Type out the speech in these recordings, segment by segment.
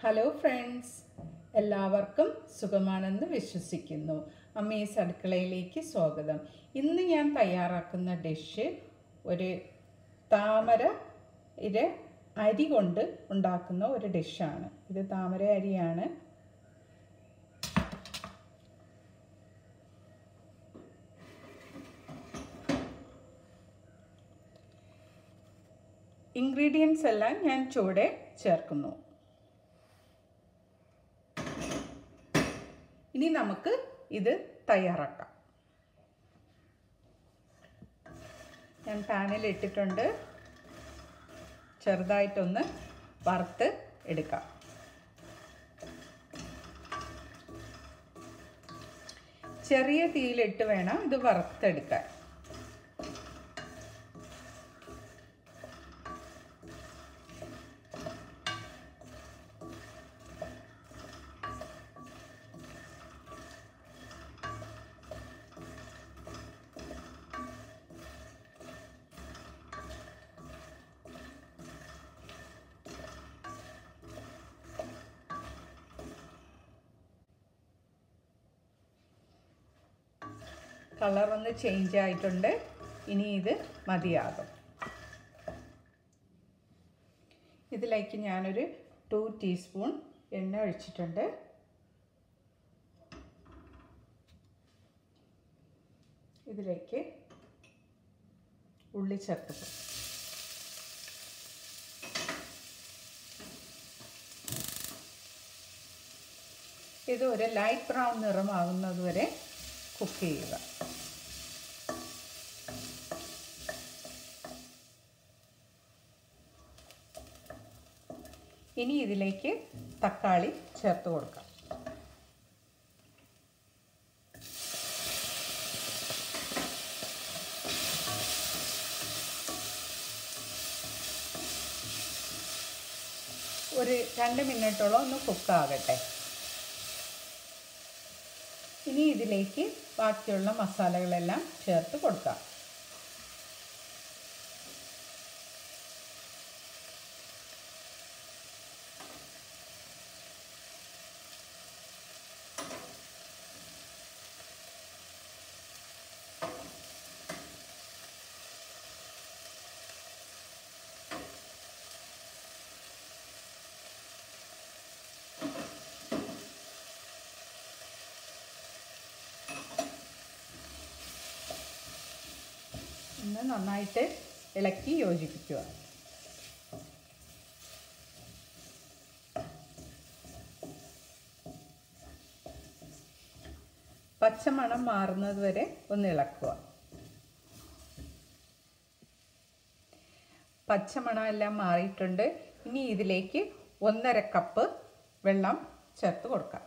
Hello friends, എല്ലാവർക്കും സുഖമാണെന്ന് വിശ്വസിക്കുന്നു. അമ്മീസ് അടുക്കളയിലേക്ക് സ്വാഗതം. ഇന്ന് ഞാൻ തയ്യാറാക്കുന്ന ഡിഷ് ഒരു താമര അരി കൊണ്ട് ഉണ്ടാക്കുന്ന ഒരു ഡിഷാണ്. ഇത് താമര അരിയാണ്. ഇൻഗ്രീഡിയൻസ് എല്ലാം ഞാൻ ചുവടെ ചേർക്കുന്നു. ഇനി നമുക്ക് ഇത് തയ്യാറാക്കാം. ഞാൻ പാനിൽ ഇട്ടിട്ടുണ്ട്. ചെറുതായിട്ടൊന്ന് വറുത്ത് എടുക്കാം. ചെറിയ തീയിലിട്ട് വേണം ഇത് വറുത്തെടുക്കാൻ. കളർ ഒന്ന് ചേഞ്ച് ആയിട്ടുണ്ട്. ഇനി ഇത് മതിയാകും. ഇതിലേക്ക് ഞാനൊരു 2 ടീസ്പൂൺ എണ്ണ ഒഴിച്ചിട്ടുണ്ട്. ഇതിലേക്ക് ഉള്ളി ചേർത്ത് ഇത് ഒരു ലൈറ്റ് ബ്രൗൺ നിറമാകുന്നത് വരെ കുക്ക് ചെയ്യുക. ഇനി ഇതിലേക്ക് തക്കാളി ചേർത്ത് കൊടുക്കാം. ഒരു 2 മിനിറ്റോളം ഒന്ന് കുക്കാകട്ടെ. ഇനി ഇതിലേക്ക് ബാക്കിയുള്ള മസാലകളെല്ലാം ചേർത്ത് കൊടുക്കാം. ഒന്ന് നന്നായിട്ട് ഇളക്കി യോജിപ്പിക്കുക. പച്ചമണം മാറുന്നത് വരെ ഒന്ന് ഇളക്കുക. പച്ചമണം എല്ലാം മാറിയിട്ടുണ്ട്. ഇനി ഇതിലേക്ക് 1.5 കപ്പ് വെള്ളം ചേർത്ത് കൊടുക്കാം.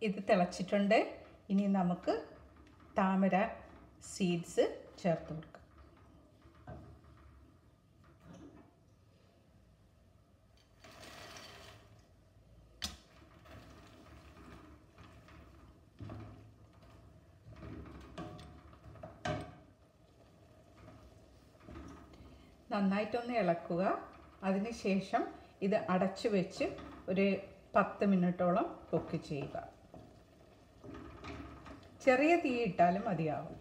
ഇത് തിളച്ചിട്ടുണ്ട്. ഇനി നമുക്ക് താമര സീഡ്സ് ചേർത്ത് കൊടുക്കാം. നന്നായിട്ടൊന്ന് ഇളക്കുക. അതിനുശേഷം ഇത് അടച്ചു വെച്ച് ഒരു 10 മിനിറ്റോളം കുക്ക് ചെയ്യുക. ചെറിയ തീ ഇട്ടാലും മതിയാവും.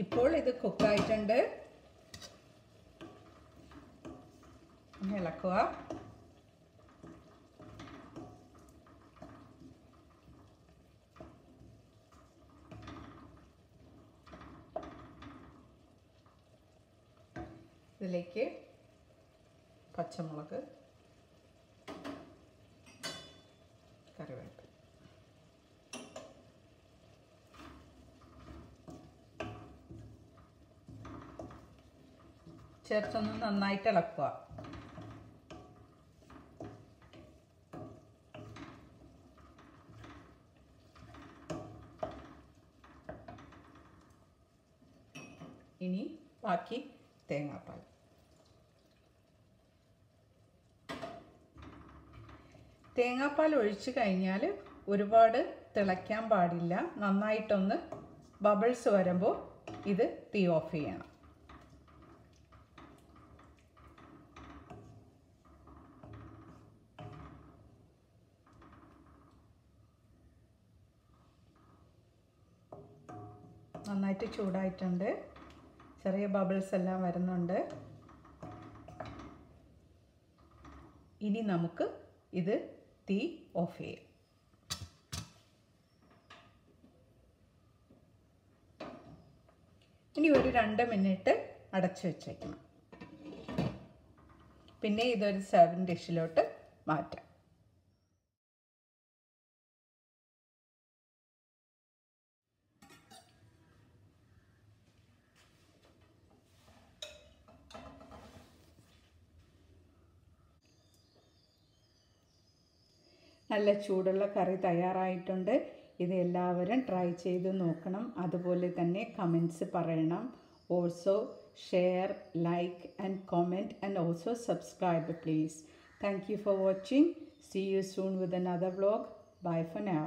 ഇപ്പോൾ ഇത് കുക്കായിട്ടുണ്ട്. ഇളക്കുക. ഇതിലേക്ക് പച്ചമുളക്, കറിവേപ്പില ചേർത്തൊന്ന് നന്നായിട്ട് ഇളക്കുക. തേങ്ങാപ്പാൽ ഒഴിച്ച് കഴിഞ്ഞാൽ ഒരുപാട് തിളയ്ക്കാൻ പാടില്ല. നന്നായിട്ടൊന്ന് ബബിൾസ് വരുമ്പോൾ ഇത് തീ ഓഫ് ചെയ്യണം. നന്നായിട്ട് ചൂടായിട്ടുണ്ട്. ചെറിയ ബബിൾസ് എല്ലാം വരുന്നുണ്ട്. ഇനി നമുക്ക് ഇത് തീ ഓഫ് ചെയ്യാം. ഇനി ഒരു 2 മിനിറ്റ് അടച്ചു വെച്ചേക്കണം. പിന്നെ ഇതൊരു സെർവിങ് ഡിഷിലോട്ട് മാറ്റാം. നല്ല ചൂടുള്ള കറി തയ്യാറായിട്ടുണ്ട്. ഇത് എല്ലാവരും ട്രൈ ചെയ്ത് നോക്കണം. അതുപോലെ തന്നെ കമൻറ്റ്സ് പറയണം. Also share, like and comment and also subscribe please. Thank you for watching. See you soon with another vlog. Bye for now.